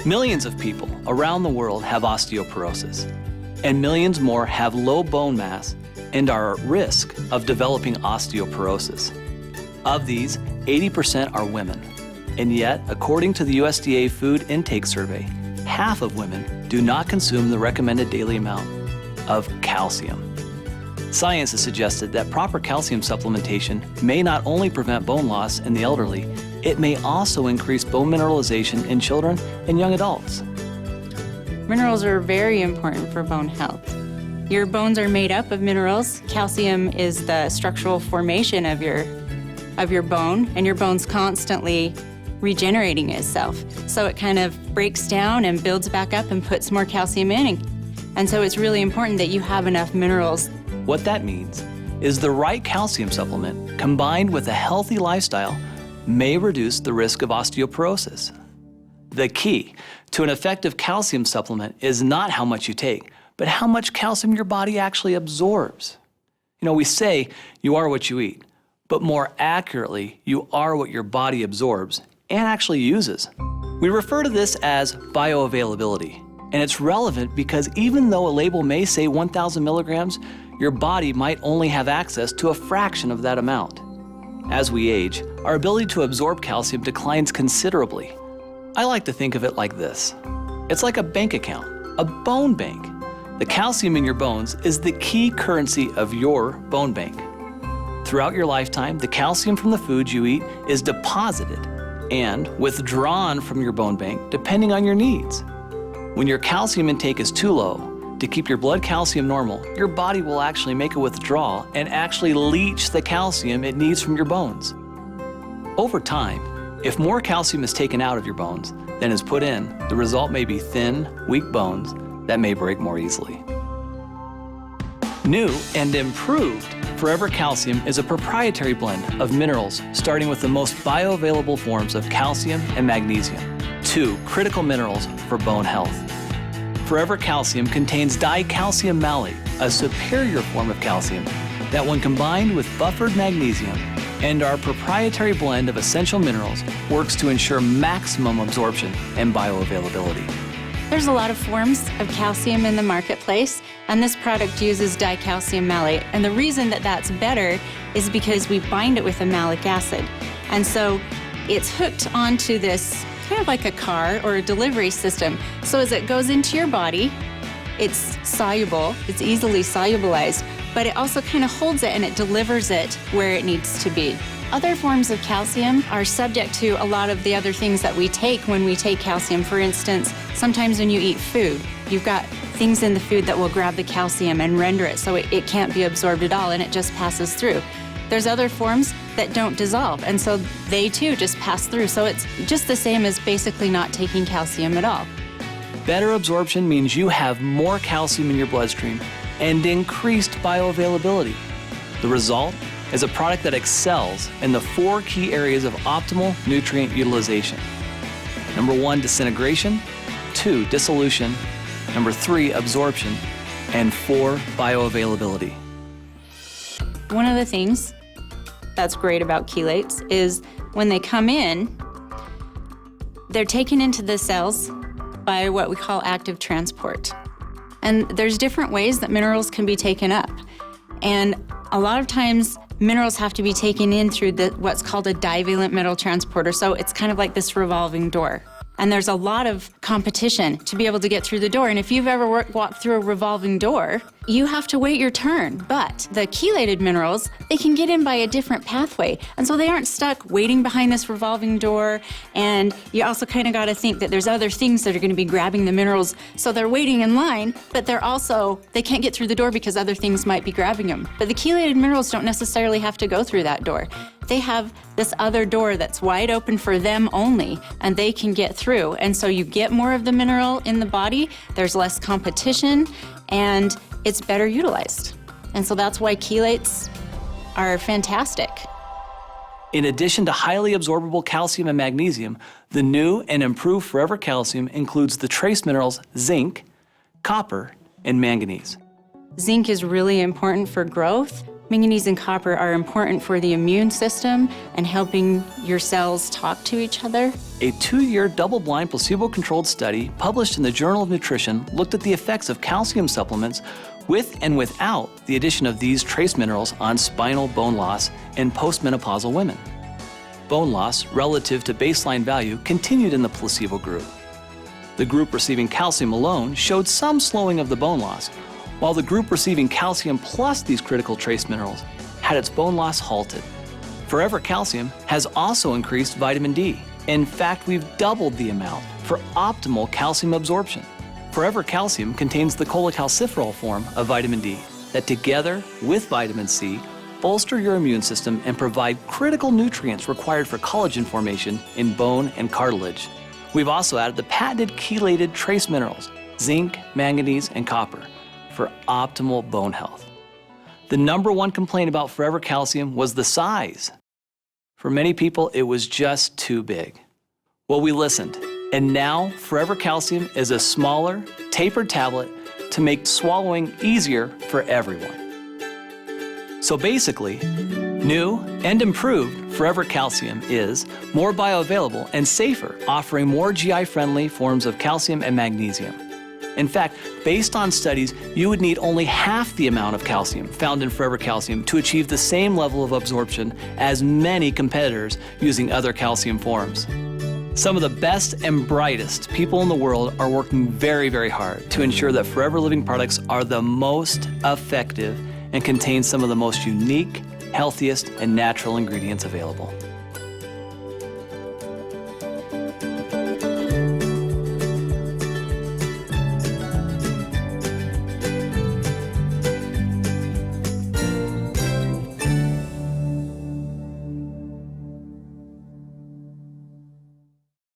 Millions of people around the world have osteoporosis, and millions more have low bone mass and are at risk of developing osteoporosis. Of these, 80% are women, and yet, according to the USDA Food Intake Survey, half of women do not consume the recommended daily amount of calcium. Science has suggested that proper calcium supplementation may not only prevent bone loss in the elderly, it may also increase bone mineralization in children and young adults. Minerals are very important for bone health. Your bones are made up of minerals. Calcium is the structural formation of your bone, and your bone's constantly regenerating itself. So it kind of breaks down and builds back up and puts more calcium in. And so it's really important that you have enough minerals. What that means is the right calcium supplement combined with a healthy lifestyle may reduce the risk of osteoporosis. The key to an effective calcium supplement is not how much you take, but how much calcium your body actually absorbs. You know, we say you are what you eat, but more accurately, you are what your body absorbs and actually uses. We refer to this as bioavailability, and it's relevant because even though a label may say 1,000 milligrams, your body might only have access to a fraction of that amount. As we age, our ability to absorb calcium declines considerably. I like to think of it like this. It's like a bank account, a bone bank. The calcium in your bones is the key currency of your bone bank. Throughout your lifetime, the calcium from the foods you eat is deposited and withdrawn from your bone bank depending on your needs. When your calcium intake is too low, to keep your blood calcium normal, your body will actually make a withdrawal and actually leach the calcium it needs from your bones. Over time, if more calcium is taken out of your bones than is put in, the result may be thin, weak bones that may break more easily. New and improved Forever Calcium is a proprietary blend of minerals starting with the most bioavailable forms of calcium and magnesium, two critical minerals for bone health. Forever Calcium contains dicalcium malate, a superior form of calcium that when combined with buffered magnesium and our proprietary blend of essential minerals works to ensure maximum absorption and bioavailability. There's a lot of forms of calcium in the marketplace, and this product uses dicalcium malate. And the reason that that's better is because we bind it with a malic acid. And so it's hooked onto this kind of like a car or a delivery system. So as it goes into your body, it's soluble, it's easily solubilized, but it also kind of holds it and it delivers it where it needs to be. Other forms of calcium are subject to a lot of the other things that we take when we take calcium. For instance, sometimes when you eat food, you've got things in the food that will grab the calcium and render it so it can't be absorbed at all and it just passes through. There's other forms that don't dissolve, and so they too just pass through. So it's just the same as basically not taking calcium at all. Better absorption means you have more calcium in your bloodstream and increased bioavailability. The result is a product that excels in the 4 key areas of optimal nutrient utilization. Number 1, disintegration. 2, dissolution. Number 3, absorption. And 4, bioavailability. One of the things that's great about chelates is when they come in, they're taken into the cells by what we call active transport. And there's different ways that minerals can be taken up. And a lot of times, minerals have to be taken in through what's called a divalent metal transporter. So it's kind of like this revolving door. And there's a lot of competition to be able to get through the door. And if you've ever walked through a revolving door, you have to wait your turn. But the chelated minerals, they can get in by a different pathway. And so they aren't stuck waiting behind this revolving door. And you also kind of got to think that there's other things that are going to be grabbing the minerals. So they're waiting in line, but they can't get through the door because other things might be grabbing them. But the chelated minerals don't necessarily have to go through that door. They have this other door that's wide open for them only, and they can get through. And so you get more of the mineral in the body, there's less competition, and it's better utilized. And so that's why chelates are fantastic. In addition to highly absorbable calcium and magnesium, the new and improved Forever Calcium includes the trace minerals zinc, copper, and manganese. Zinc is really important for growth. Manganese and copper are important for the immune system and helping your cells talk to each other. A 2-year double-blind placebo-controlled study published in the Journal of Nutrition looked at the effects of calcium supplements with and without the addition of these trace minerals on spinal bone loss in postmenopausal women. Bone loss relative to baseline value continued in the placebo group. The group receiving calcium alone showed some slowing of the bone loss, while the group receiving calcium plus these critical trace minerals had its bone loss halted. Forever Calcium has also increased vitamin D. In fact, we've doubled the amount for optimal calcium absorption. Forever Calcium contains the cholecalciferol form of vitamin D that together with vitamin C bolster your immune system and provide critical nutrients required for collagen formation in bone and cartilage. We've also added the patented chelated trace minerals, zinc, manganese, and copper, for optimal bone health. The number one complaint about Forever Calcium was the size. For many people, it was just too big. Well, we listened, and now Forever Calcium is a smaller, tapered tablet to make swallowing easier for everyone. So basically, new and improved Forever Calcium is more bioavailable and safer, offering more GI-friendly forms of calcium and magnesium. In fact, based on studies, you would need only half the amount of calcium found in Forever Calcium to achieve the same level of absorption as many competitors using other calcium forms. Some of the best and brightest people in the world are working very, very hard to ensure that Forever Living products are the most effective and contain some of the most unique, healthiest, and natural ingredients available.